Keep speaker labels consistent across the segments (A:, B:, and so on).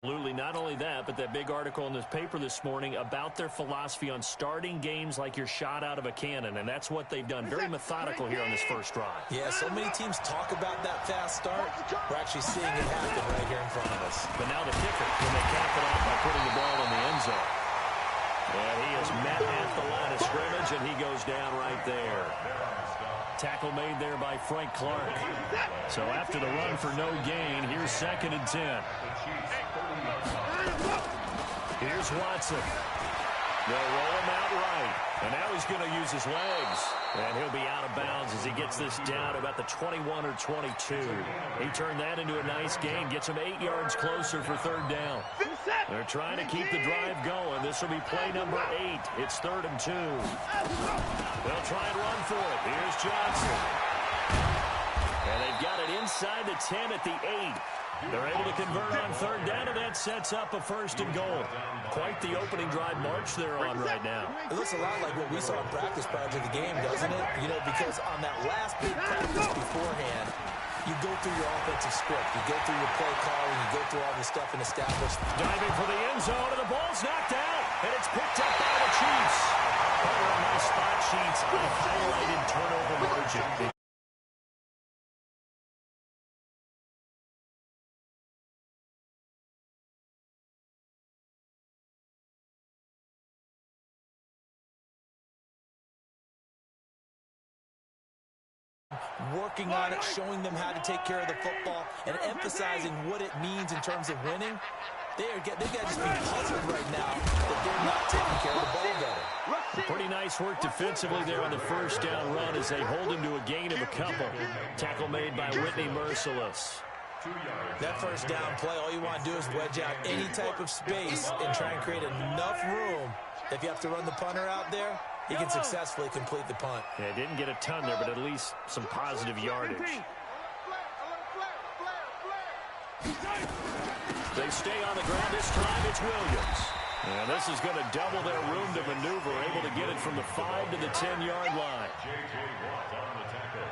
A: Absolutely. Not only that, but that big article in this paper this morning about their philosophy on starting games like you're shot out of a cannon, and that's what they've done. Very methodical here on this first drive.
B: Yeah, so many teams talk about that fast start. We're actually seeing it happen right here in front of us.
A: But now the kicker, when they cap it off by putting the ball in the end zone. And he is met at the line of scrimmage, and he goes down right there. Tackle made there by Frank Clark. So after the run for no gain, here's 2nd and 10. Here's Watson. They'll roll him out right. And now he's going to use his legs. And he'll be out of bounds as he gets this down to about the 21 or 22. He turned that into a nice gain. Gets him 8 yards closer for 3rd down. They're trying to keep the drive going. This will be play number 8. It's 3rd and 2. They'll try and run for it. Here's Johnson. And they've got it inside the 10 at the 8. They're able to convert on 3rd down, and that sets up a 1st and goal. Quite the opening drive march they're on right now.
B: It looks a lot like what we saw in practice prior to the game, doesn't it? You know, because on that last big practice beforehand, you go through your offensive script. You go through your play calling. You go through all the stuff and establish.
A: Diving for the end zone, and the ball's knocked out. And it's picked up by the Chiefs. Over on my spot sheets, a highlighted turnover margin.
B: Working on it, showing them how to take care of the football, and emphasizing what it means in terms of winning. They've got to just be puzzled right now that they're not taking care of the ball better.
A: Pretty nice work defensively there on the 1st down run as they hold him to a gain of a couple. Tackle made by Whitney Merciless.
B: That 1st down play, all you want to do is wedge out any type of space and try and create enough room. If you have to run the punter out there, he can successfully complete the punt.
A: Yeah, didn't get a ton there, but at least some positive yardage. They stay on the ground. This time it's Williams. And this is going to double their room to maneuver, able to get it from the 5 to the 10-yard line.
C: J.J. Watt on the tackle.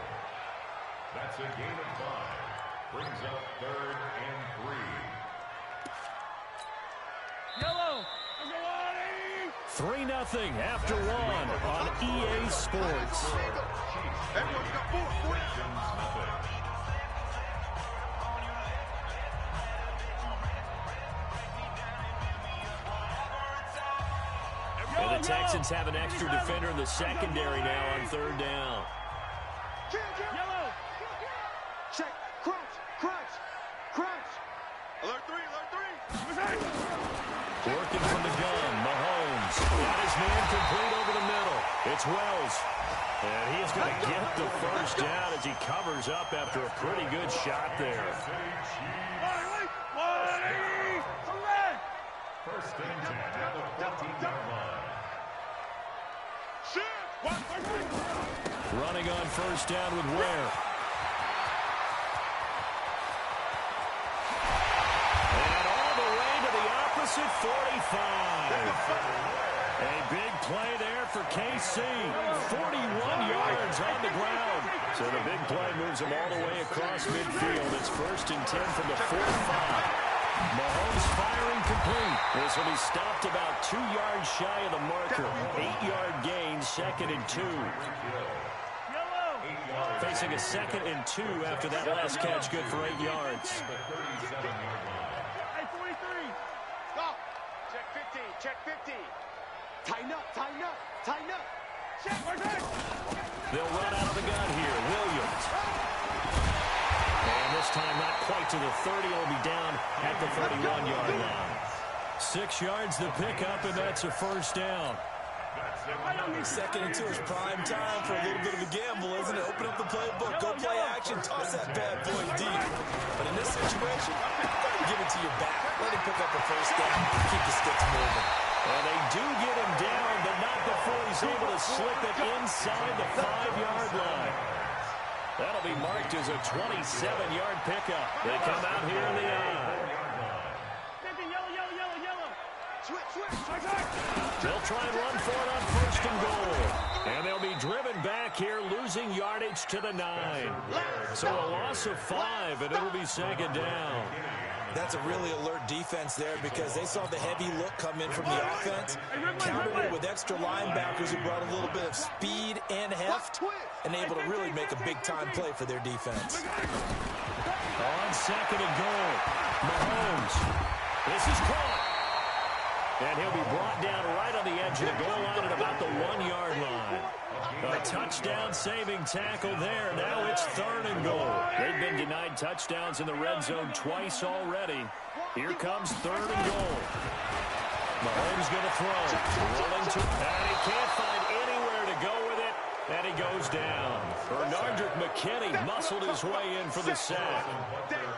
C: That's a gain of 5. Brings up 3rd and 3.
D: Yellow.
A: 3-0 after 1 on EA Sports. And the Texans have an extra defender in the secondary now on 3rd down.
D: Yellow.
E: Check. Crunch. Alert 3.
A: Working from the gun, Mahomes. Got his man complete over the middle. It's Wells. And he's going to get the 1st down as he covers up after a pretty good shot there.
C: 1st and 10 at the 14-yard line.
A: Running on 1st down with Ware. And all the way to the opposite 45. A big play there for KC. 41 yards on the ground. So the big play moves them all the way across midfield. It's 1st and 10 from the 45. Mahomes firing complete. This will be stopped about 2 yards shy of the marker. 8-yard gain, 2nd and 2. Facing a 2nd and 2 after that last catch, good for 8 yards.
D: Hey, 43.
E: Stop. Check 50. Tighten up. Check.
A: They'll run out of the gun here. Williams. And this time not quite to the 30. It'll be down at the 31-yard line. 6 yards the pickup, and that's a 1st down.
B: 2nd and 2 is prime time for a little bit of a gamble, isn't it? Open up the playbook, go play action, toss that bad boy deep. But in this situation, give it to your back. Let him pick up the 1st down. Keep the sticks moving.
A: And they do get him down, but not before he's able to slip it inside the 5-yard line. That'll be marked as a 27-yard pickup. They come out here in the eye.
D: Yellow.
E: Switch.
A: They'll try and run for it on 1st and goal. And they'll be driven back here, losing yardage to the 9. So a loss of 5, and it'll be 2nd down.
B: That's a really alert defense there because they saw the heavy look come in from the offense, countered it with extra linebackers who brought a little bit of speed and heft, and able to really make a big-time play for their defense.
A: On second and goal, Mahomes. This is caught. And he'll be brought down right on the edge of the goal line at about the 1-yard line. A touchdown-saving tackle there. Now it's third and goal. They've been denied touchdowns in the red zone twice already. Here comes third and goal. Mahomes going to throw. Rolling to, and he can't find anywhere to go with it. And he goes down. Bernardrick McKinney muscled his way in for the sack.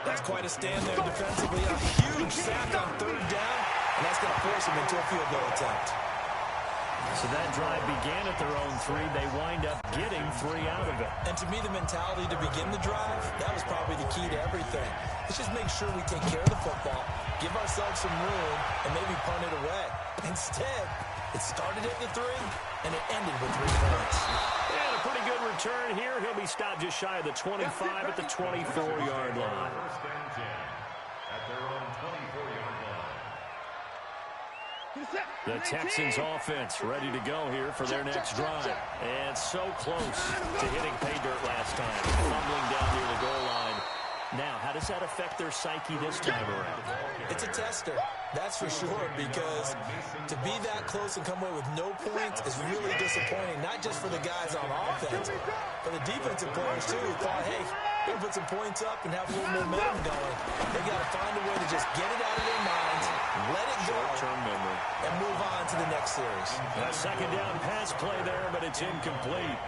B: That's quite a stand there defensively. A huge sack on third down, and that's going to force him into a field goal attempt.
A: So that drive began at their own 3. They wind up getting 3 out of it.
B: And to me, the mentality to begin the drive, that was probably the key to everything. Let's just make sure we take care of the football, give ourselves some room, and maybe punt it away. Instead, it started at the 3, and it ended with 3 points.
A: And a pretty good return here. He'll be stopped just shy of the 25 at the 24-yard line.
C: First and 10 at their own 24-yard line.
A: The Texans offense ready to go here for their next drive. And so close to hitting pay dirt last time. Fumbling down near the goal line. Now, how does that affect their psyche this time around?
B: It's a tester, that's for sure, because to be that close and come away with no points is really disappointing, not just for the guys on offense, but the defensive players, too, who thought, hey, we'll put some points up and have a little momentum going. They got to find a way to just get it out of their minds, let it go,
A: Short-term memory,
B: and move on to the next series.
A: A second down pass play there, but it's incomplete.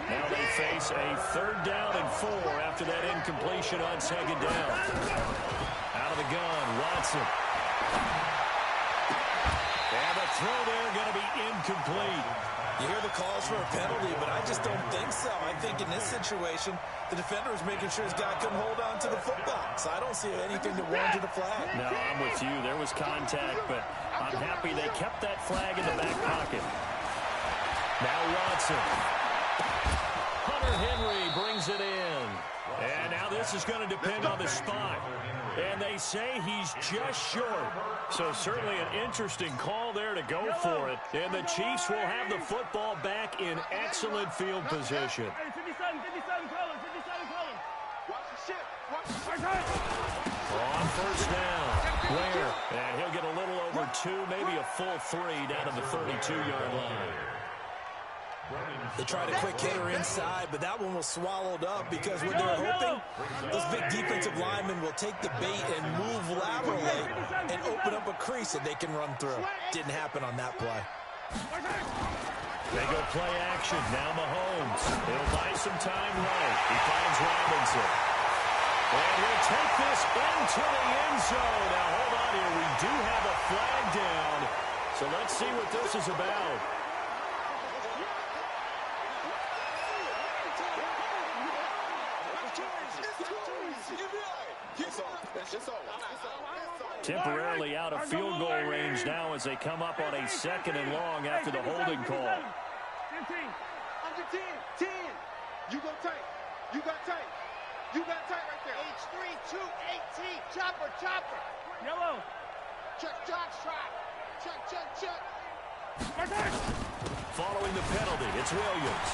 A: Now they face a third down and 4 after that incompletion on second down. Out of the gun, Watson. And the throw there going to be incomplete.
B: You hear the calls for a penalty, but I just don't think so. I think in this situation, the defender was making sure his guy couldn't hold on to the football. So I don't see anything to warrant the flag.
A: No, I'm with you. There was contact, but I'm happy they kept that flag in the back pocket. Now Watson. Hunter Henry brings it in. And now this is going to depend on the spot. And they say he's just short. So certainly an interesting call there to go for it. And the Chiefs will have the football back in excellent field position.
D: Hey, 57, call him.
E: Watch the shit. Watch the shit.
A: On first down, Ware. And he'll get a little over 2, maybe a full 3 down to the 32-yard line.
B: They tried a quick hitter inside, but that one was swallowed up because what they're hoping, those big defensive linemen will take the bait and move laterally and open up a crease that they can run through. Didn't happen on that play.
A: They go play action. Now Mahomes. He'll buy some time right. He finds Robinson. And he'll take this into the end zone. Now, hold on here. We do have a flag down. So let's see what this is about. Temporarily out of field goal range now as they come up on a second and long after the holding call.
E: 15. Under 10. 10. You go tight. You got tight. You got tight right there. H3, 2, 18. Chopper.
D: Yellow.
E: Check, Josh, trap. Check.
A: Following the penalty, it's Williams.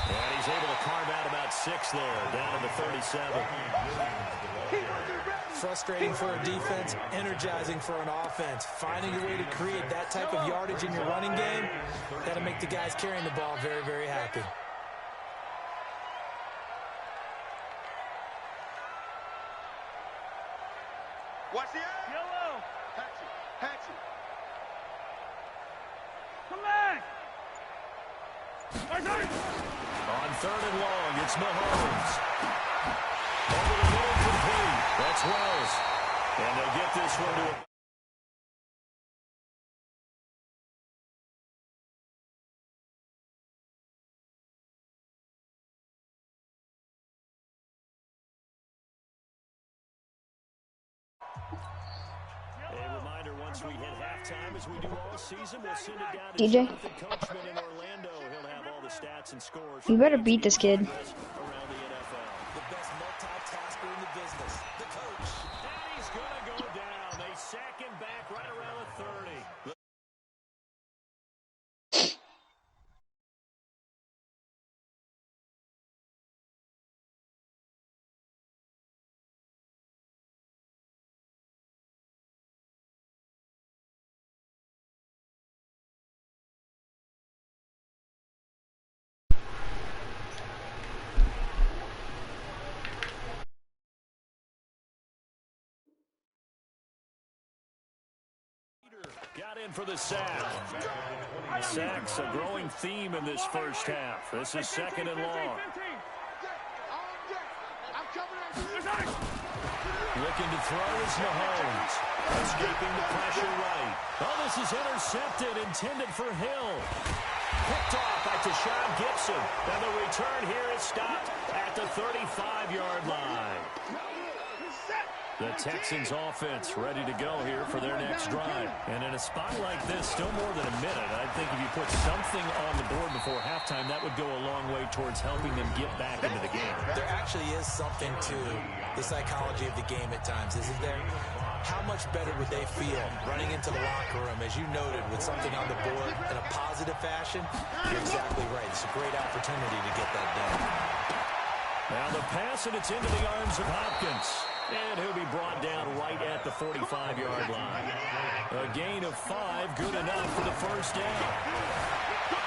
A: And he's able to carve out about 6 there, down to the 37.
B: Frustrating for a defense, energizing for an offense. Finding a way to create that type of yardage in your running game, that'll make the guys carrying the ball very, very happy.
E: Watch the eye.
D: Yellow.
E: Hatchet.
D: Come back.
A: On third and long, it's Mahomes. Over the middle, complete. That's Wells. And they'll get this one to a... A reminder, once we hit halftime, as we do all season, we'll send it down to
F: DJ.
A: Jonathan Coachman in Orlando. He'll have all the stats and scores.
F: You better beat this kid.
A: Around the NFL.
B: The best multitasker master in the business, the coach.
A: And he's going to go down. They sack him back right around the 30. Got in for the sack. Sacks a growing theme in this first half. This is second and long. Looking to throw is Mahomes. Escaping the pressure right. Oh, this is intercepted, intended for Hill. Picked off by Tashawn Gibson. And the return here is stopped at the 35-yard line. The Texans offense ready to go here for their next drive. And in a spot like this, still more than a minute, I think if you put something on the board before halftime, that would go a long way towards helping them get back into the game.
B: There actually is something to the psychology of the game at times, isn't there? How much better would they feel running into the locker room, as you noted, with something on the board in a positive fashion? You're exactly right. It's a great opportunity to get that done.
A: Now the pass, and it's into the arms of Hopkins. And he'll be brought down right at the 45-yard line. A gain of 5, good enough for the first down.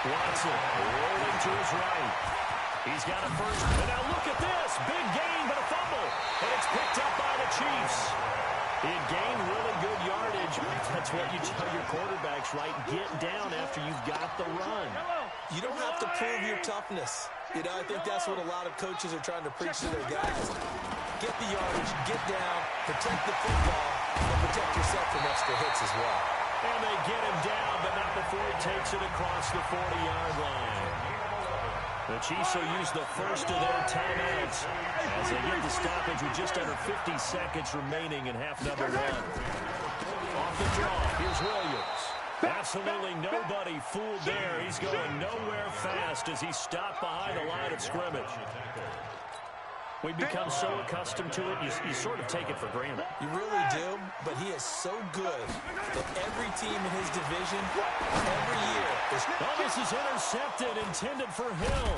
A: Watson rolling to his right. He's got a first. And now look at this. Big gain, but a fumble. And it's picked up by the Chiefs. It gained really good yardage. That's what you tell your quarterbacks, right? Get down after you've got the run.
B: You don't have to prove your toughness. You know, I think that's what a lot of coaches are trying to preach to their guys. Get the yardage, get down, protect the football, and protect yourself from extra hits as well.
A: And they get him down, but not before he takes it across the 40-yard line. The Chiefs will use the first of their timeouts as they get the stoppage with just under 50 seconds remaining in half number 1. Off the draw, here's Williams. Absolutely nobody fooled there. He's going nowhere fast as he stopped behind the line of scrimmage. We become so accustomed to it, you sort of take it for granted.
B: You really do, but he is so good that every team in his division, every year, is...
A: Oh, this is intercepted, intended for Hill.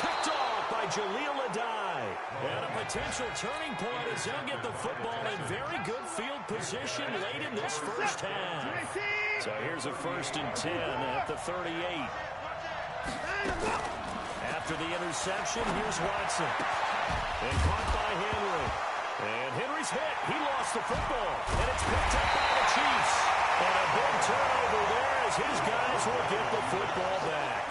A: Picked off by Jaleel Adai. And a potential turning point as they'll get the football in very good field position late in this first half. So here's a 1st and 10 at the 38. After the interception, here's Watson. And caught by Henry. And Henry's hit. He lost the football. And it's picked up by the Chiefs. And a big turnover there as his guys will get the football back.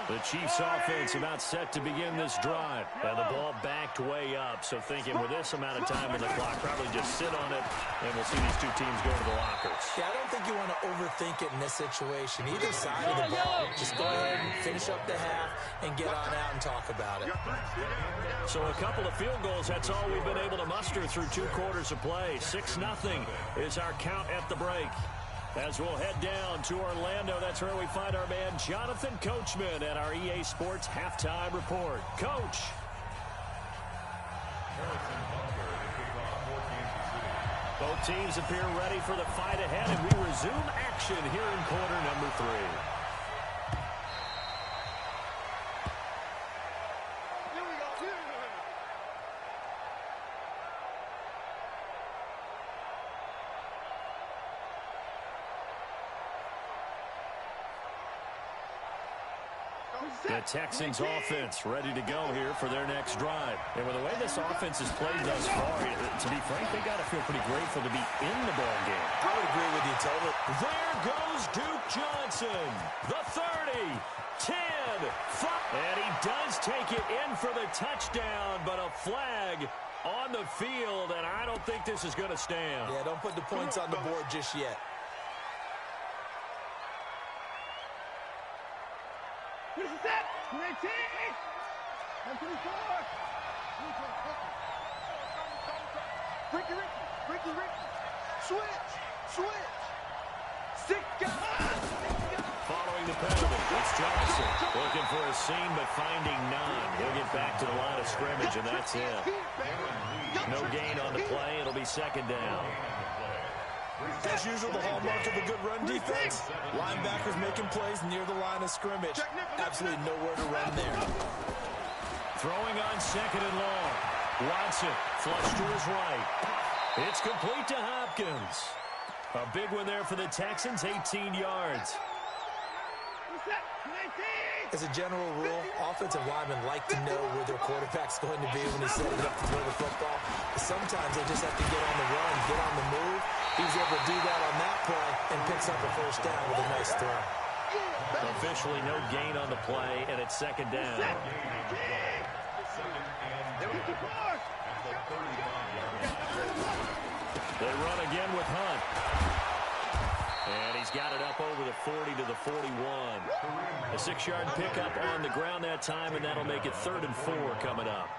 A: The Chiefs offense about set to begin this drive. And the ball backed way up. So thinking with this amount of time on the clock, probably just sit on it, and we'll see these two teams go to the lockers.
B: Yeah, I don't think you want to overthink it in this situation. Either side of the ball, just go ahead and finish up the half and get on out and talk about it.
A: So a couple of field goals, that's all we've been able to muster through 2 quarters of play. 6-0 is our count at the break. As we'll head down to Orlando, that's where we find our man Jonathan Coachman at our EA Sports Halftime Report. Coach. Both teams appear ready for the fight ahead, and we resume action here in quarter number 3. The Texans offense ready to go here for their next drive. And with the way this offense has played thus far, to be frank, they got to feel pretty grateful to be in the ball game.
B: I would agree with you totally.
A: There goes Duke Johnson. The 30, 10, 5. And he does take it in for the touchdown, but a flag on the field, and I don't think this is going to stand.
B: Yeah, don't put the points on the board just yet.
D: This is it. 19. 24.
E: Ricky. Switch. 6 guys.
A: Following the penalty. It's Johnson looking for a seam, but finding none. He'll get back to the line of scrimmage, and that's it. No gain on the play. It'll be second down.
B: As usual, the hallmark of a good run defense. Linebackers making plays near the line of scrimmage. Absolutely nowhere to run there.
A: Throwing on second and long. Watson flush to his right. It's complete to Hopkins. A big one there for the Texans, 18 yards.
B: As a general rule, offensive linemen like to know where their quarterback's going to be when he's setting up to throw the football. Sometimes they just have to get on the run, get on the move. He was able to do that on that play and picks up a first down with a nice throw.
A: Officially no gain on the play, and it's second down. They run again with Hunt. And he's got it up over the 40 to the 41. A 6-yard pickup on the ground that time, and that'll make it 3rd and 4 coming up.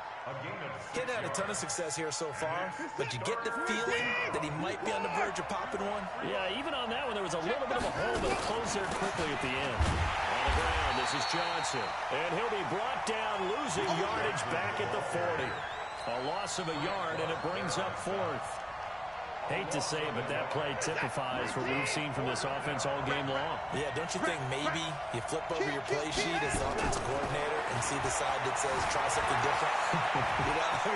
B: He's had a ton of success here so far, but you get the feeling that he might be on the verge of popping one.
A: Yeah, even on that one, there was a little bit of a hole, but it closed there quickly at the end. On the ground, this is Johnson. And he'll be brought down, losing yardage back at the 40. A loss of a yard, and it brings up 4th. Hate to say it, but that play typifies what we've seen from this offense all game long.
B: Yeah, don't you think maybe you flip over your play sheet as the offensive coordinator and see the side that says try something different?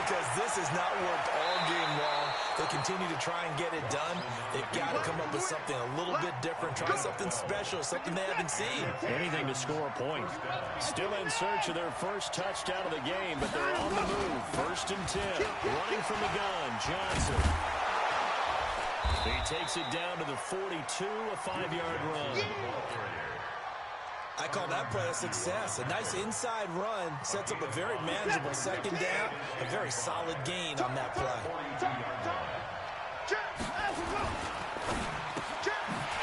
B: Because this has not worked all game long. They continue to try and get it done. They've got to come up with something a little bit different. Try something special, something they haven't seen.
A: Anything to score a point. Still in search of their first touchdown of the game, but they're on the move. 1st and 10. Running from the gun, Johnson. He takes it down to the 42, a 5-yard run.
B: I call that play a success. A nice inside run sets up a very manageable second down. A very solid gain on that play.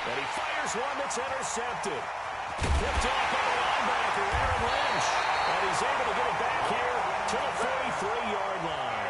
A: And he fires one that's intercepted. Picked off by the linebacker, Aaron Lynch. And he's able to get it back here to the 43-yard line.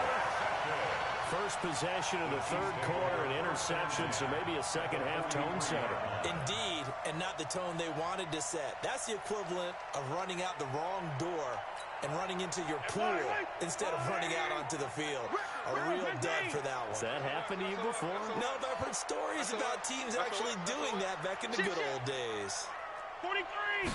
A: First possession of the 3rd quarter, an interception, so maybe a second-half tone setter.
B: Indeed, and not the tone they wanted to set. That's the equivalent of running out the wrong door and running into your pool instead of running out onto the field. A real dud for that one.
A: Has that happened to you before?
B: No, but I've heard stories about teams actually doing that back in the good old days.
D: 43,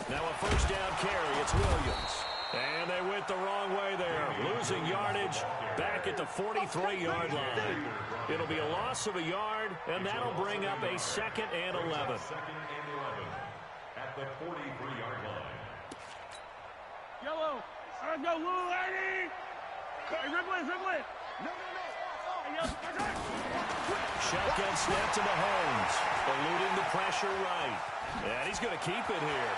A: now a first down carry, it's Williams. And they went the wrong way there, losing yardage back at the 43-yard line. It'll be a loss of a yard, and that'll bring up a 2nd and 11.
C: 2nd and 11 at the 43-yard line.
D: Yellow. Let's go, Lou, lady. Hey, dribble it. No.
A: Shotgun snap to Mahomes, eluding the pressure right. And he's going to keep it here.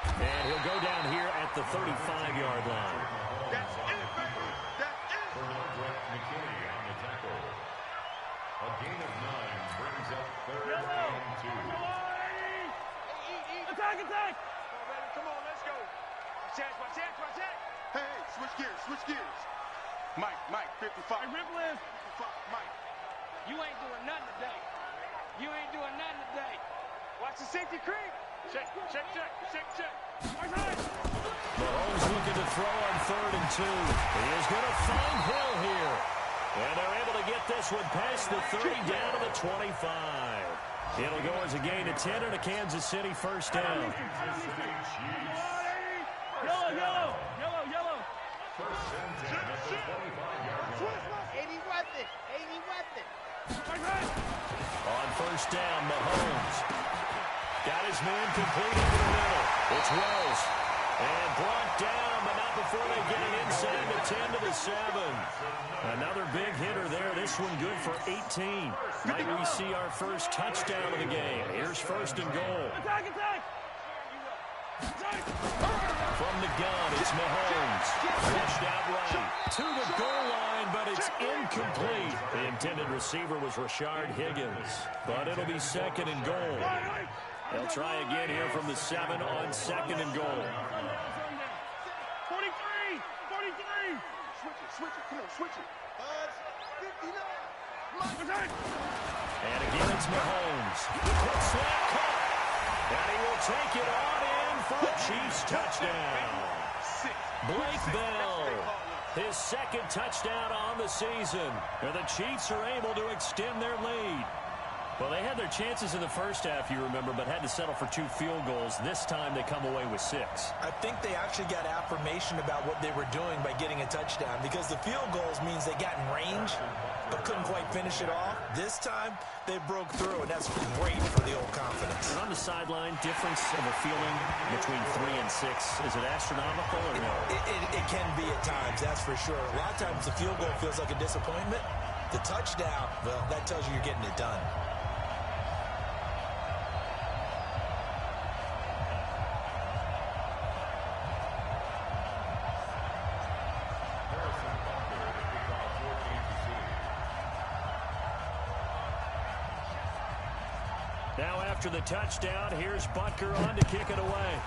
A: And he'll go down here at the 35-yard line.
E: That's it, baby. That's it.
C: For Mordred McKinney on the tackle. A gain of 9 brings up 3rd and 2.
D: Attack.
E: Come on, let's go. Watch that. Hey, switch gears. Mike, 55.
D: Hey, ripple in.
E: 55, Mike.
F: You ain't doing nothing today.
E: Watch the safety creep. Check.
A: Mahomes looking to throw on 3rd and 2. He is going to find Hill here. And they're able to get this one past the 30 down to the 25. It'll go as a gain of 10 and a Kansas City first down.
D: Yellow.
C: First and 10 at the 25-yard line.
F: 80 weapon.
A: On first down, Mahomes got his man complete over the middle. It's Wells. And brought down, but not before they get it inside the 10 to the 7. Another big hitter there. This one good for 18. Might we see our first touchdown of the game? Here's 1st and goal.
D: Attack.
A: From the gun, it's Mahomes. Flushed out right to the goal line, but it's incomplete. The intended receiver was Rashard Higgins, but it'll be 2nd and goal. They'll try again here from the 7 on 2nd and goal.
D: 43.
E: Switch it. Come on, switch it. 59.
A: And again, it's Mahomes. The quick slap caught. And he will first touchdown. Blake Bell, his second touchdown on the season. And the Chiefs are able to extend their lead. Well, they had their chances in the first half, you remember, but had to settle for 2 field goals. This time they come away with 6.
B: I think they actually got affirmation about what they were doing by getting a touchdown, because the field goals means they got in range but couldn't quite finish it off. This time they broke through, and that's great for the old confidence.
A: And on the sideline, difference of a feeling between 3 and 6, is it astronomical or no?
B: It can be at times, that's for sure. A lot of times the field goal feels like a disappointment. The touchdown, well, that tells you you're getting it done.
A: Now after the touchdown, here's Butker on to kick it away.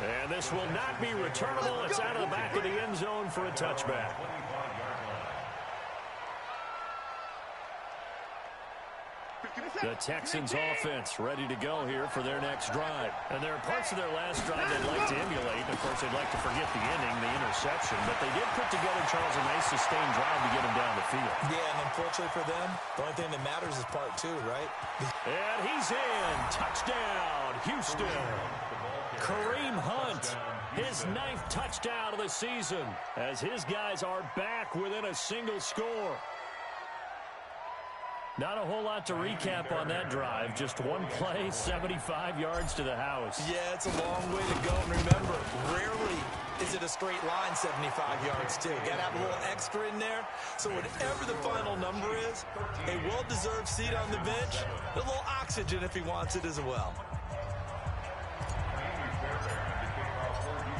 A: And this will not be returnable. It's out of the back of the end zone for a touchback. The Texans offense ready to go here for their next drive. And there are parts of their last drive they'd like to emulate. Of course, they'd like to forget the inning, the interception. But they did put together, Charles, a nice sustained drive to get them down the field.
B: Yeah, and unfortunately for them, the only thing that matters is part 2, right?
A: And he's in. Touchdown, Houston. Kareem Hunt, his 9th touchdown of the season, as his guys are back within a single score. Not a whole lot to recap on that drive. Just one play, 75 yards to the house.
B: Yeah, it's a long way to go. And remember, rarely is it a straight line 75 yards, too. Got to have a little extra in there. So whatever the final number is, a well-deserved seat on the bench, a little oxygen if he wants it as well.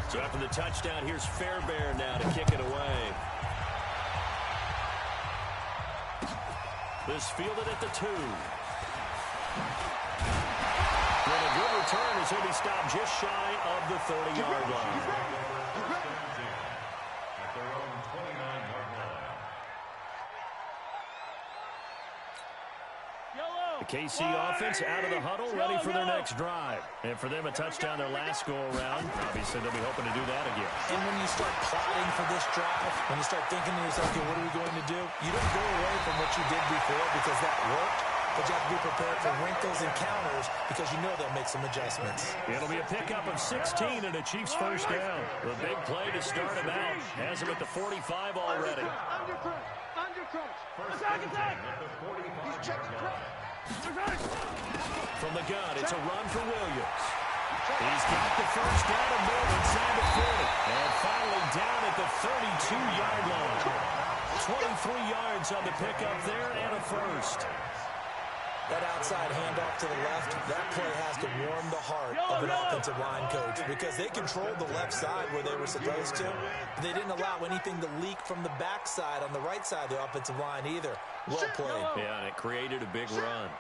A: So after the touchdown, here's Fairbairn now to kick it away. This fielded at the 2. And a good return as he'll be stopped just shy of the 30-yard line.
C: At their own 29-yard line.
A: The KC offense out of the huddle, ready for their next drive. And for them, a touchdown their last go-around. Obviously, they'll be hoping to do that again.
B: And when you start plotting for this drive, when you start thinking to yourself, okay, what are we going to do? You don't go away from what you did before because that worked, but you have to be prepared for wrinkles and counters because you know they'll make some adjustments.
A: It'll be a pickup of 16 and a Chiefs first down. The big play to start him out. Has him at the 45 already.
E: Under crunch. Attack. He's checking crunch.
A: From the gun, it's a run for Williams. He's got the first down and more inside the 40. And finally down at the 32-yard line. 23 yards on the pickup there and a first.
B: That outside handoff to the left, that play has to warm the heart of an offensive line coach because they controlled the left side where they were supposed to. But they didn't allow anything to leak from the backside on the right side of the offensive line either. Well played.
A: Yeah, and it created a big run.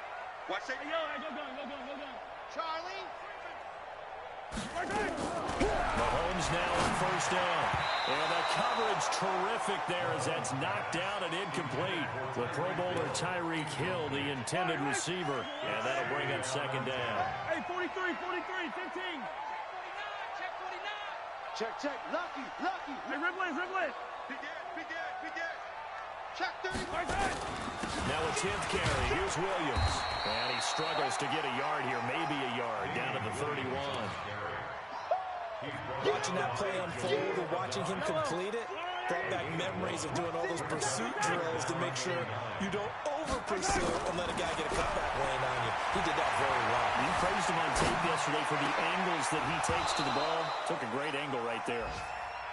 E: Watch it.
F: Go gun.
E: Charlie.
A: Mahomes now on first down. And the coverage terrific there as that's knocked down and incomplete. The Pro Bowler Tyreek Hill, the intended receiver. And that'll bring up second down.
D: Hey, 43, 15.
E: Check. Lucky.
D: Hey, Ripley.
E: Be dead. Check 30.
A: Now a 10th carry. Here's Williams. And he struggles to get a yard here, maybe a yard, down to the 31.
B: Watching that play unfold and watching him complete it brought back memories of doing all those pursuit drills to make sure you don't over-pursue and let a guy get a cutback lane on you. He did that very well.
A: You praised him on tape yesterday for the angles that he takes to the ball. Took a great angle right there.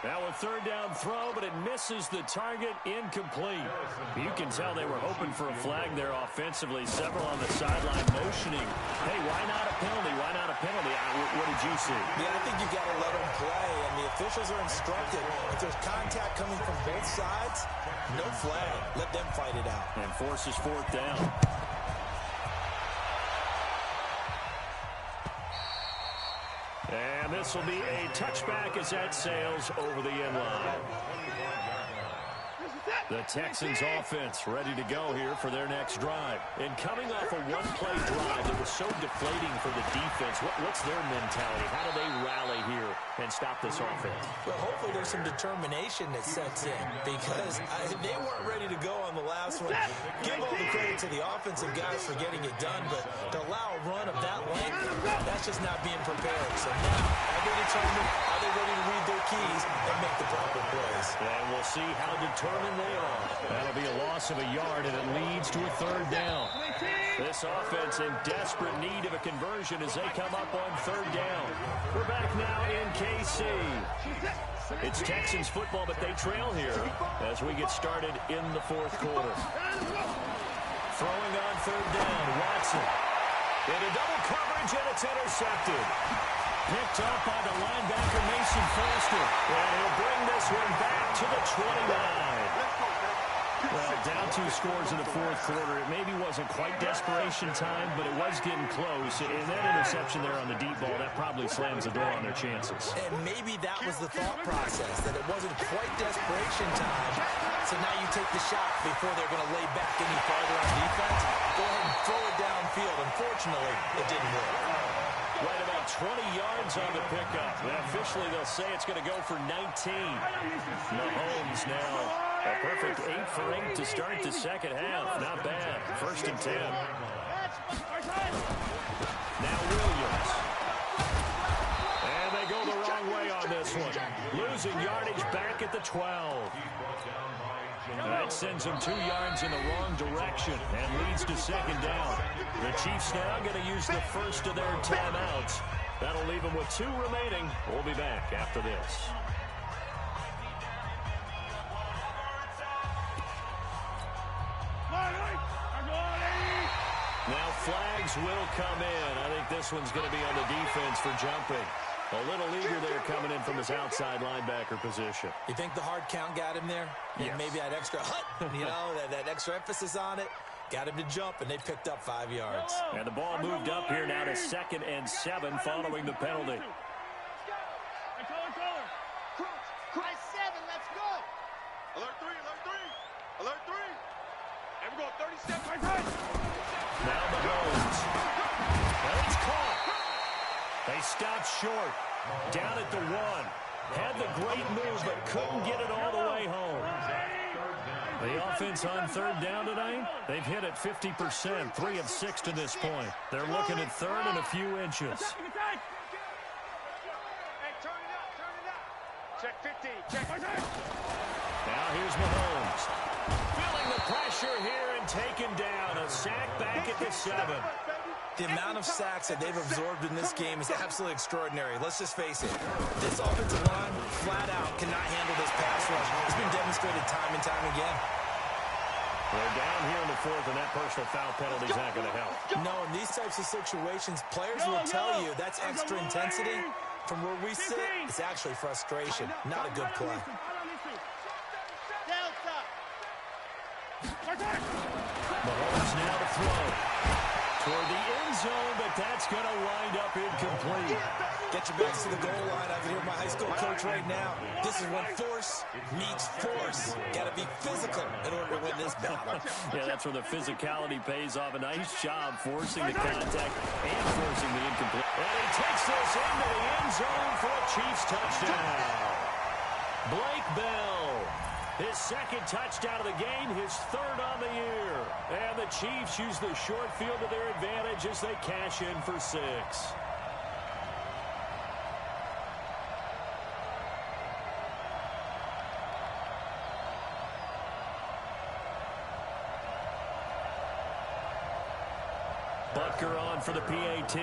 A: Now a third down throw, but it misses the target, incomplete. You can tell they were hoping for a flag there offensively. Several on the sideline motioning. Hey, why not a penalty? What did you see?
B: Yeah, I think you got to let them play, and the officials are instructed. If there's contact coming from both sides, no flag. Let them fight it out.
A: And forces fourth down. And this will be a touchback as that sails over the end line. The Texans offense ready to go here for their next drive. And coming off a one-play drive that was so deflating for the defense, what's their mentality? How do they rally here and stop this offense?
B: Well, hopefully there's some determination that sets in because they weren't ready to go on the last one. Give all the credit to the offensive guys for getting it done, but to allow a run of that length, that's just not being prepared. So now, are they determined? Are they ready to read their keys and make the proper plays?
A: And we'll see how determined they are. That'll be a loss of a yard, and it leads to a third down. This offense in desperate need of a conversion as they come up on third down. We're back now in KC. It's Texans football, but they trail here as we get started in the fourth quarter. Throwing on third down, Watson. Into double coverage, and it's intercepted. Picked up by the linebacker, Mason Foster. And he'll bring this one back to the 29. Well, down 2 scores in the fourth quarter. It maybe wasn't quite desperation time, but it was getting close. And that interception there on the deep ball, that probably slams the door on their chances.
B: And maybe that was the thought process, that it wasn't quite desperation time. So now you take the shot before they're going to lay back any farther on defense. Go ahead and throw it downfield. Unfortunately, it didn't work.
A: Right about 20 yards on the pickup. And officially, they'll say it's going to go for 19. Mahomes now. A perfect 8 for 8 to start the second half. Not bad. First and 10. Now Williams. And they go the wrong way on this one. Losing yardage back at the 12. That sends them 2 yards in the wrong direction and leads to second down. The Chiefs now going to use the first of their timeouts. That'll leave them with 2 remaining. We'll be back after this. Now flags will come in. I think this one's going to be on the defense for jumping. A little eager there coming in from his outside linebacker position.
B: You think the hard count got him there?
A: Yes.
B: And maybe that extra that extra emphasis on it got him to jump, and they picked up 5 yards.
A: And the ball moved up here now to 2nd and 7 following the penalty.
F: High 7, let's go.
E: Alert 3, alert 3. Alert 3. And we're going 30 seconds.
A: Now Mahomes. And it's caught. They stopped short. Down at the 1. Had the great move, but couldn't get it all the way home. The offense on third down tonight, they've hit it 50%, 3 of 6 to this point. They're looking at third and a few inches.
E: Hey, turn it up, turn it up. Check 15, check 15.
A: Now here's Mahomes. Feeling the pressure here and taken down. A sack back at the 7.
B: The amount of sacks that they've absorbed in this game is absolutely extraordinary. Let's just face it. This offensive line, flat out, cannot handle this pass rush. It's been demonstrated time and time again.
A: They're down here in the 4th, and that personal foul penalty is not going to help.
B: No, in these types of situations, players will tell you that's extra intensity. From where we sit, it's actually frustration. Not a good play.
F: Delta.
A: Mahomes now to throw. Toward the end zone, but that's going to wind up incomplete.
B: Get your backs to the goal line. I can hear my high school coach right now. This is when force meets force. Got to be physical in order to win this battle.
A: Yeah, that's where the physicality pays off. A nice job forcing the contact and forcing the incomplete. And he takes this into the end zone for a Chiefs touchdown. Blake Bell. His 2nd touchdown of the game, his 3rd on the year. And the Chiefs use the short field to their advantage as they cash in for 6. Butker on for the PAT.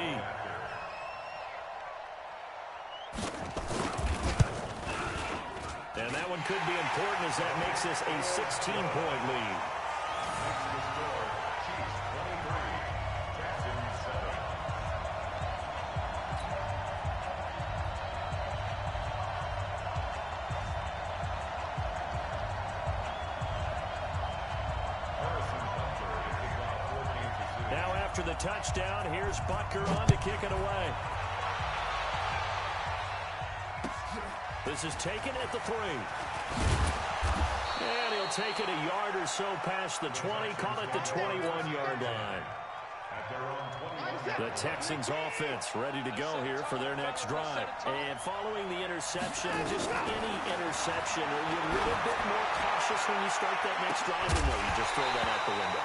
A: And that one could be important as that makes this a 16-point lead. Now after the touchdown, here's Butker on to kick it away. This is taken at the 3. And he'll take it a yard or so past the 20, call it the 21-yard line. The Texans offense ready to go here for their next drive. And following the interception, just any interception, are you a little bit more cautious when you start that next drive, or no, you just throw that out the window?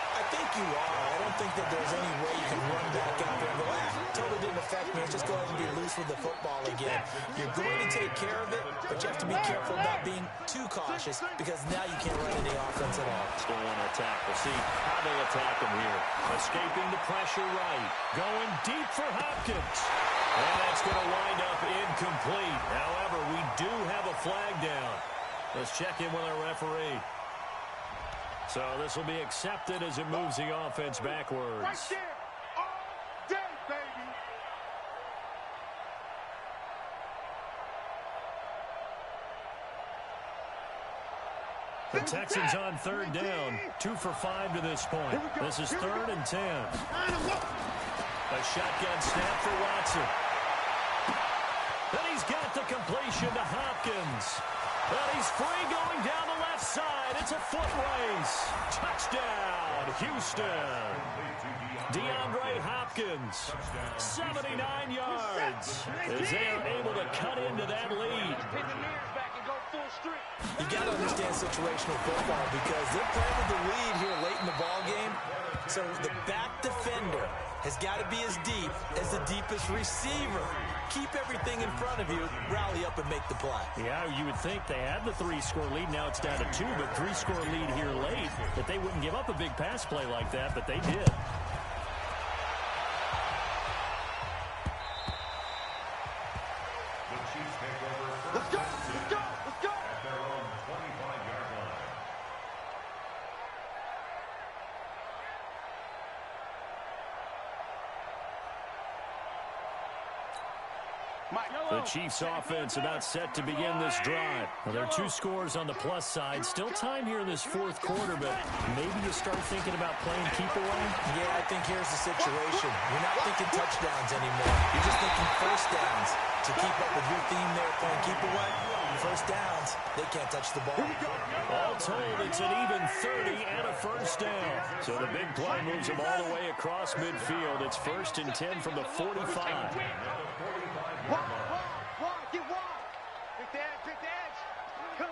B: I think you are. I don't think that there's any way you can run back out there and go, totally didn't affect me. Let's just go ahead and be loose with the football again. You're going to take care of it, but you have to be careful about being too cautious because now you can't run any offense at all.
A: Still want to attack. We'll see how they attack him here. Escaping the pressure right. Going deep for Hopkins. And that's going to wind up incomplete. However, we do have a flag down. Let's check in with our referee. So this will be accepted as it moves the offense backwards.
E: Right there. All day, baby.
A: The Texans on third down. 2 for 5 to this point. This is 3rd and 10. A shotgun snap for Watson. And he's got the completion to Hopkins. And he's free going down the left side. It's a foot race. Touchdown, Houston. DeAndre Hopkins, 79 yards, as they are able to cut into that lead.
B: You got to understand situational football because they're playing with the lead here late in the ball game. So the back defender has got to be as deep as the deepest receiver. Keep everything in front of you, rally up and make the play.
A: Yeah, you would think they had the 3-score lead. Now it's down to 2, but 3-score lead here late, that they wouldn't give up a big pass play like that, but they did.
E: Let's go, let's go, let's go.
C: At their own 25-yard line.
A: The Chiefs offense about set to begin this drive. Now, there are 2 scores on the plus side. Still time here in this 4th quarter, but maybe you start thinking about playing keep away?
B: Yeah, I think here's the situation. You're not thinking touchdowns anymore. You're just thinking first downs. To keep up with your theme there, playing keep away, first downs, they can't touch the ball.
A: All told, it's an even 30 and a first down. So the big play moves them all the way across midfield. It's 1st and 10 from the 45.
E: Wide, get wide. Take the edge, take the edge. Go.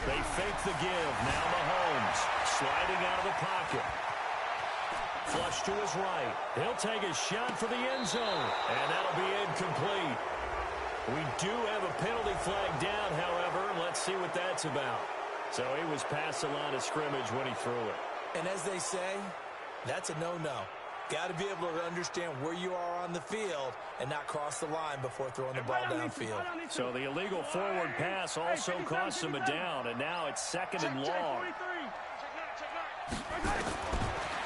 A: They fake the give. Now Mahomes sliding out of the pocket. Flush to his right. He'll take a shot for the end zone. And that'll be incomplete. We do have a penalty flag down, however. Let's see what that's about. So he was past the line of scrimmage when he threw it.
B: And as they say, that's a no-no. Got to be able to understand where you are on the field and not cross the line before throwing the ball downfield.
A: So the illegal forward pass also costs him a down, and now it's 2nd and long.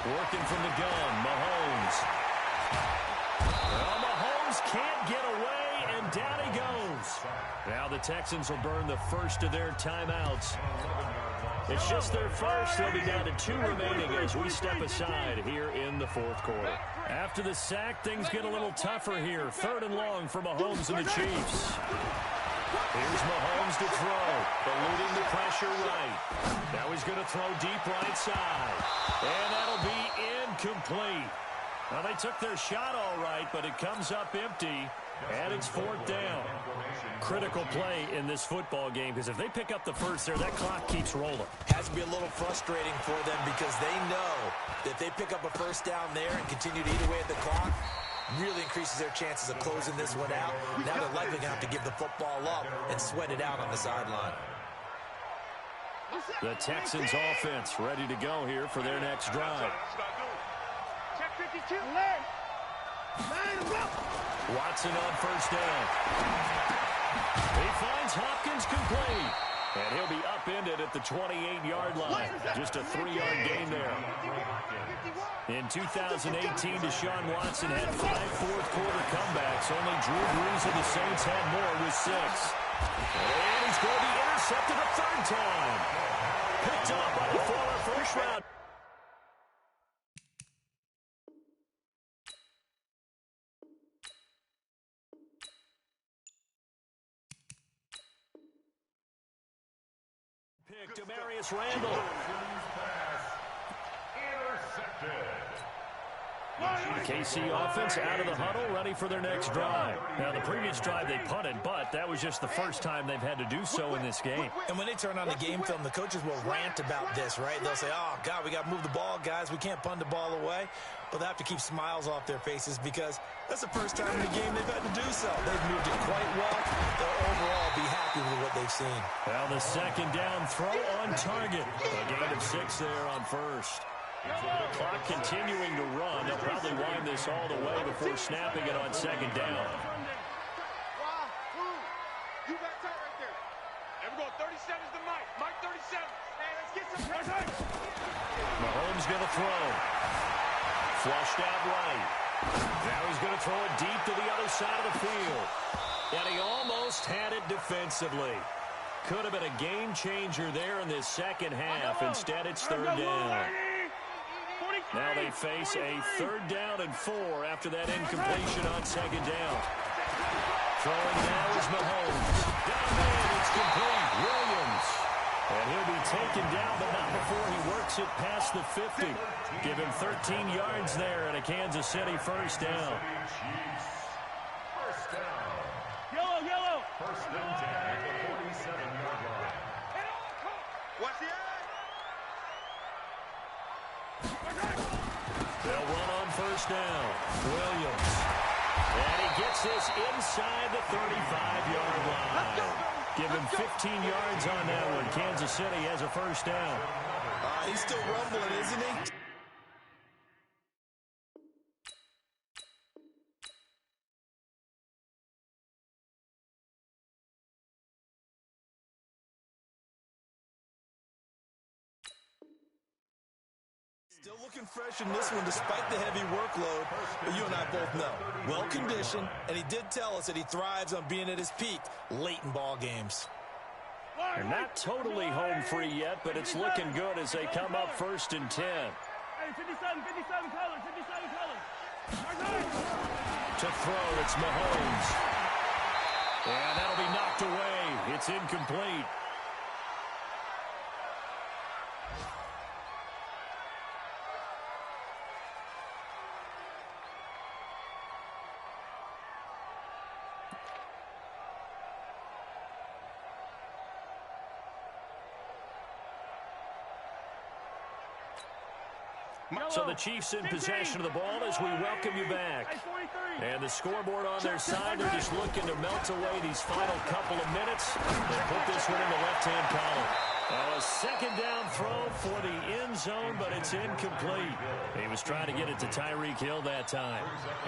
A: Working from the gun, Mahomes. Well, Mahomes can't get away, and down he goes. Now the Texans will burn the first of their timeouts. It's just their first. They'll be down to 2 remaining as we step aside here in the 4th quarter. After the sack, things get a little tougher here. 3rd and long for Mahomes and the Chiefs. Here's Mahomes to throw, eluding the pressure right. Now he's going to throw deep right side. And that'll be incomplete. Well, they took their shot all right, but it comes up empty, and it's 4th down. Critical play in this football game, because if they pick up the first there, that clock keeps rolling.
B: Has to be a little frustrating for them because they know that if they pick up a first down there and continue to eat away at the clock, really increases their chances of closing this one out. Now they're likely going to have to give the football up and sweat it out on the sideline.
A: The Texans offense ready to go here for their next drive.
D: Check 52.
A: Watson on first down. He finds Hopkins complete. And he'll be upended at the 28-yard line. Just a 3-yard gain there. In 2018, Deshaun Watson had 5 fourth-quarter comebacks. Only Drew Brees of the Saints had more with 6. And he's going to be intercepted a 3rd time. Picked up by the former first-round Julius Randle. KC offense out of the huddle, ready for their next drive. Now, the previous drive they punted, but that was just the first time they've had to do so in this game.
B: And when they turn on the game film, the coaches will rant about this, right? They'll say, oh, God, we got to move the ball, guys. We can't punt the ball away. But they have to keep smiles off their faces because that's the first time in the game they've had to do so. They've moved it quite well. They'll overall be happy with what they've seen.
A: Well, the second down throw on target. A gain of 6 there on first. Clock continuing to run. They'll probably wind this all the way before snapping it on second down.
E: You got tight right there. And we're going 37's to Mike. Mike 37. Hey, let's get some pressure.
A: Mahomes going to throw. Flushed out right. Now he's going to throw it deep to the other side of the field. And he almost had it defensively. Could have been a game changer there in this second half. Instead, it's third down. Now they face a 3rd down and 4 after that incompletion on second down. Throwing now is Mahomes. Down there, it's complete. Williams. And he'll be taken down, but not before he works it past the 50. Give him 13 yards there and a Kansas City first down.
D: Yellow, yellow.
C: First and 10 at the 47-yard line.
E: Watch the eye.
A: They'll run on first down. Williams. And he gets this inside the 35-yard line. Give him 15 yards on that one. Kansas City has a first down.
B: He's still rumbling, isn't he? Still looking fresh in this one despite the heavy workload, but you and I both know. Well-conditioned, and he did tell us that he thrives on being at his peak late in ball games.
A: They're not totally home free yet, but it's looking good as they come up 1st and 10.
D: Hey, 57 colors, 57 colors.
A: To throw, it's Mahomes. And that'll be knocked away. It's incomplete. So the Chiefs in possession of the ball as we welcome you back. And the scoreboard on their side, they're just looking to melt away these final couple of minutes and put this one in the left-hand column. Now a second down throw for the end zone, but it's incomplete. He was trying to get it to Tyreek Hill that time.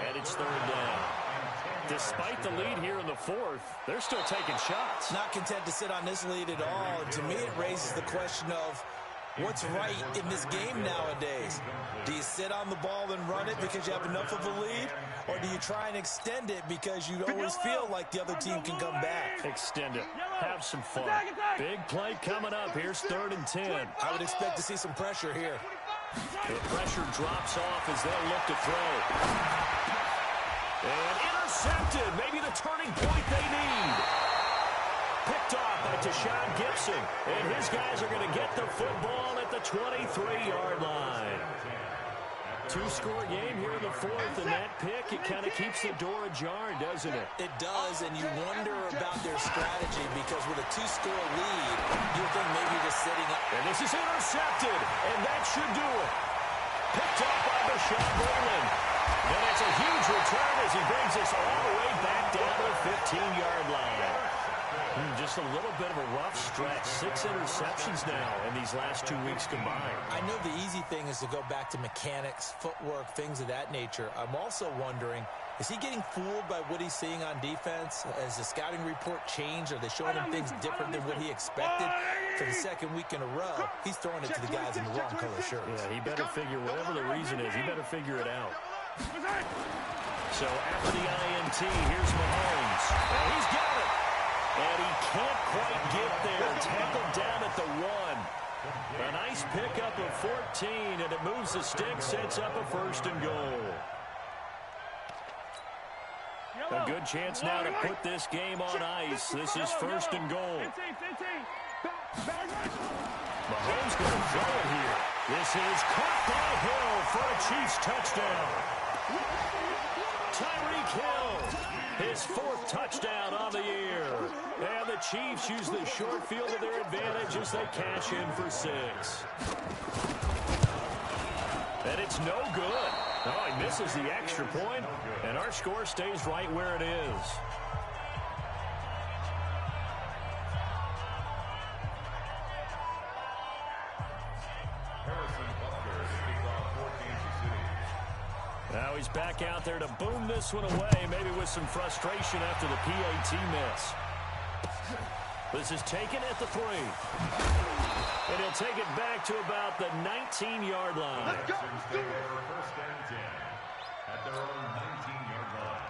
A: And it's 3rd down. Despite the lead here in the 4th, they're still taking shots.
B: Not content to sit on this lead at all. And to me, it raises the question of what's right in this game nowadays? Do you sit on the ball and run it because you have enough of a lead? Or do you try and extend it because you always feel like the other team can come back?
A: Extend it. Have some fun. Big play coming up. Here's 3rd and 10.
B: I would expect to see some pressure here.
A: The pressure drops off as they'll look to throw. And intercepted. Maybe the turning point they need. Picked off by Tashawn Gibson. And his guys are going to get the football at the 23-yard line. 2-score game here in the 4th, and that pick, it kind of keeps the door ajar, doesn't it?
B: It does, and you wonder about their strategy because with a 2-score lead, you think maybe just sitting up.
A: And this is intercepted, and that should do it. Picked up by Bashaud Breeland. And it's a huge return as he brings us all the way back down to the 15-yard line. Just a little bit of a rough stretch. 6 interceptions now in these last 2 weeks combined.
B: I know the easy thing is to go back to mechanics, footwork, things of that nature. I'm also wondering, is he getting fooled by what he's seeing on defense? Has the scouting report changed? Are they showing him things different than what he expected? For the 2nd week in a row, he's throwing it to the guys in the wrong color shirts.
A: Yeah, he better figure, whatever the reason is, he better figure it out. So after the INT, here's Mahomes. And he's got it. And he can't quite get there. Tackled down at the 1. A nice pickup of 14, and it moves the stick, sets up a 1st and goal. A good chance now to put this game on ice. This is 1st and goal. Mahomes going to throw it here. This is caught by Hill for a Chiefs touchdown. Tyreek Hill, his 4th touchdown on the year. And the Chiefs use the short field to their advantage as they cash in for 6. And it's no good. Oh, he misses the extra point, and our score stays right where it is. Now he's back out there to boom this one away, maybe with some frustration after the PAT miss. This is taken at the 3. And he'll take it back to about the 19-yard line.
C: Let's go. First and 10 at their own 19-yard line.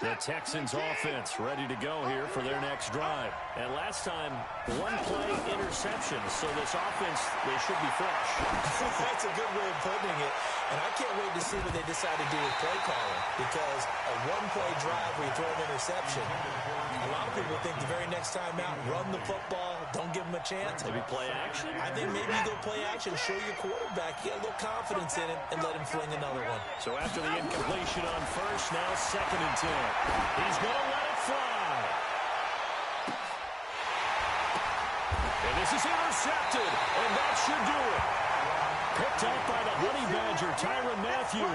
A: The Texans offense ready to go here for their next drive. And last time, 1-play interception. So this offense, they should be fresh.
B: That's a good way of putting it. And I can't wait to see what they decide to do with play calling. Because a 1-play drive where you throw an interception, a lot of people think the very next time out, run the football, don't give them a chance.
A: Maybe play action?
B: I think maybe you go play action, show your quarterback, get a little confidence in him, and let him fling another one.
A: So after the incompletion on first, now 2nd and 10. He's going to let it fly. And this is intercepted, and that should do it. Picked up by the Honey Badger, Tyrann Mathieu.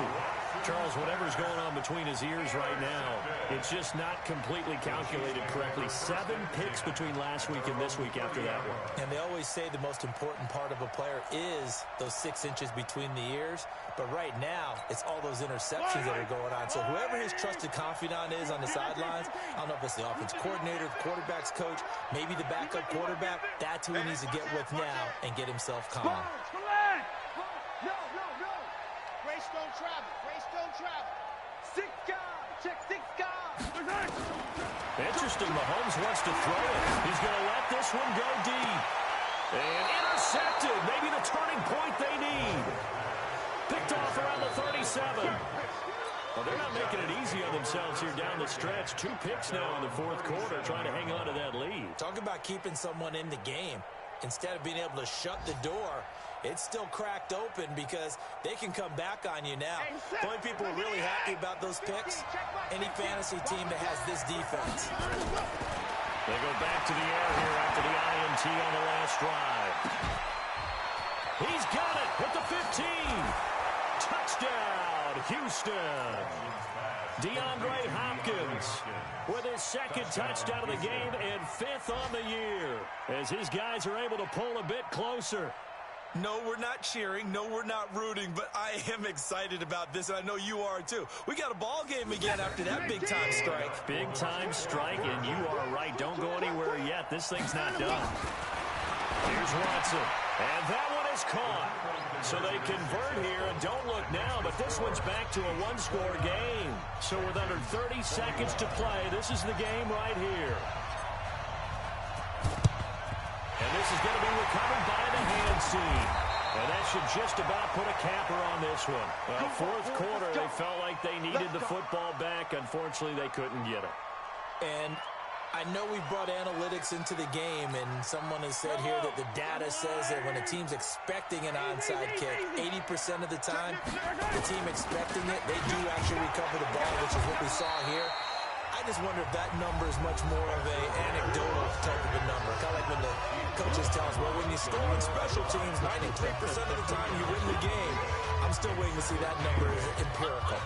A: Charles, whatever's going on between his ears right now, it's just not completely calculated correctly. 7 picks between last week and this week after that one.
B: And they always say the most important part of a player is those 6 inches between the ears. But right now, it's all those interceptions that are going on. So whoever his trusted confidant is on the sidelines, I don't know if it's the offense coordinator, the quarterback's coach, maybe the backup quarterback, that's who he needs to get with now and get himself calm.
F: No. Grace don't travel. Grace don't travel. 6 guys. Check 6 guys.
A: Interesting, Mahomes wants to throw it. He's going to let this one go deep. And intercepted. Maybe the turning point they need. Picked off around the 37. Well, they're not making it easy on themselves here down the stretch. 2 picks now in the 4th quarter, trying to hang on to that lead.
B: Talk about keeping someone in the game. Instead of being able to shut the door, it's still cracked open because they can come back on you now. The only people who are really happy about those picks, any fantasy team that has this defense.
A: They go back to the air here after the INT on the last drive. He's got it at the 15. Touchdown, Houston. DeAndre Hopkins with his 2nd touchdown of the game and 5th on the year as his guys are able to pull a bit closer.
B: No, we're not cheering. No, we're not rooting, but I am excited about this, and I know you are too. We got a ball game again after that big-time strike.
A: Big-time strike, and you are right. Don't go anywhere yet. This thing's not done. Here's Watson, and that one is caught. So they convert here, and don't look now, but this one's back to a 1-score game. So with under 30 seconds to play, this is the game right here. And this is going to be recovered by the hands team. And that should just about put a capper on this one. Well, 4th quarter, they felt like they needed the football back. Unfortunately, they couldn't get it.
B: And I know we brought analytics into the game, and someone has said here that the data says that when a team's expecting an onside kick, 80% of the time, the team expecting it, they do actually recover the ball, which is what we saw here. I just wonder if that number is much more of an anecdotal type of a number. Kind of like when the coaches tell us, well, when you score on special teams, 93% of the time you win the game. I'm still waiting to see that number is empirical.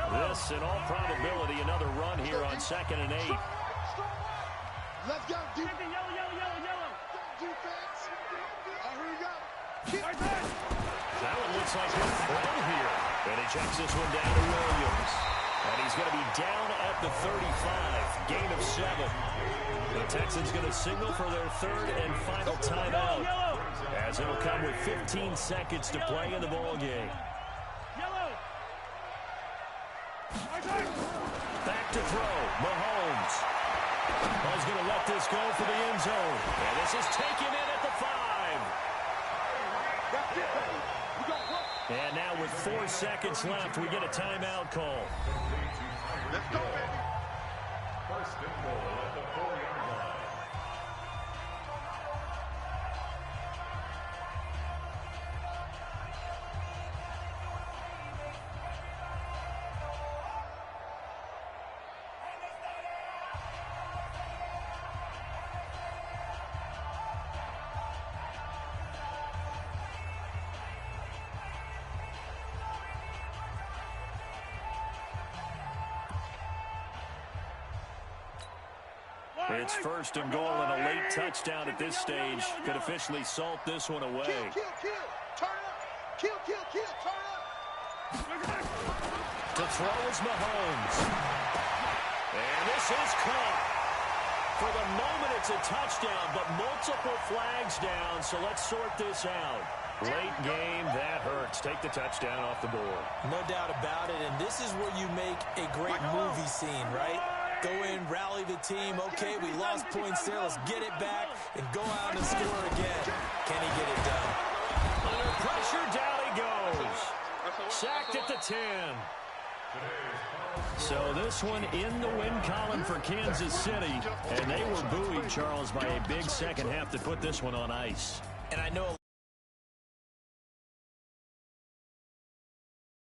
A: This, in all probability, another run here on 2nd and 8.
E: Let's go.
D: Yellow.
E: Defense. Here we go.
A: That one looks like a throw here. And he checks this one down to Williams. And he's going to be down at the 35. Gain of 7. The Texans going to signal for their 3rd and final timeout. As it'll come with 15 seconds to play in the ball game. Back to throw. Mahomes. He's going to let this go for the end zone. And this is taken in at the 5. And now with 4 seconds left, we get a timeout call.
E: Let's go, baby.
C: First and goal at the 4-yard line.
A: It's first and goal, and a late touchdown at this stage could officially salt this one away.
E: Kill, turn up. Kill, turn up.
A: To throw is Mahomes. And this is caught. For the moment, it's a touchdown, but multiple flags down, so let's sort this out. Late game, that hurts. Take the touchdown off the board.
B: No doubt about it, and this is where you make a great movie scene, right? Go in, rally the team. Okay, we lost points there. Let's get it back and go out and score again. Can he get it done?
A: Under pressure, down he goes. Sacked at the 10. So this one in the win column for Kansas City. And they were buoyed, Charles, by a big second half to put this one on ice.
B: And I know a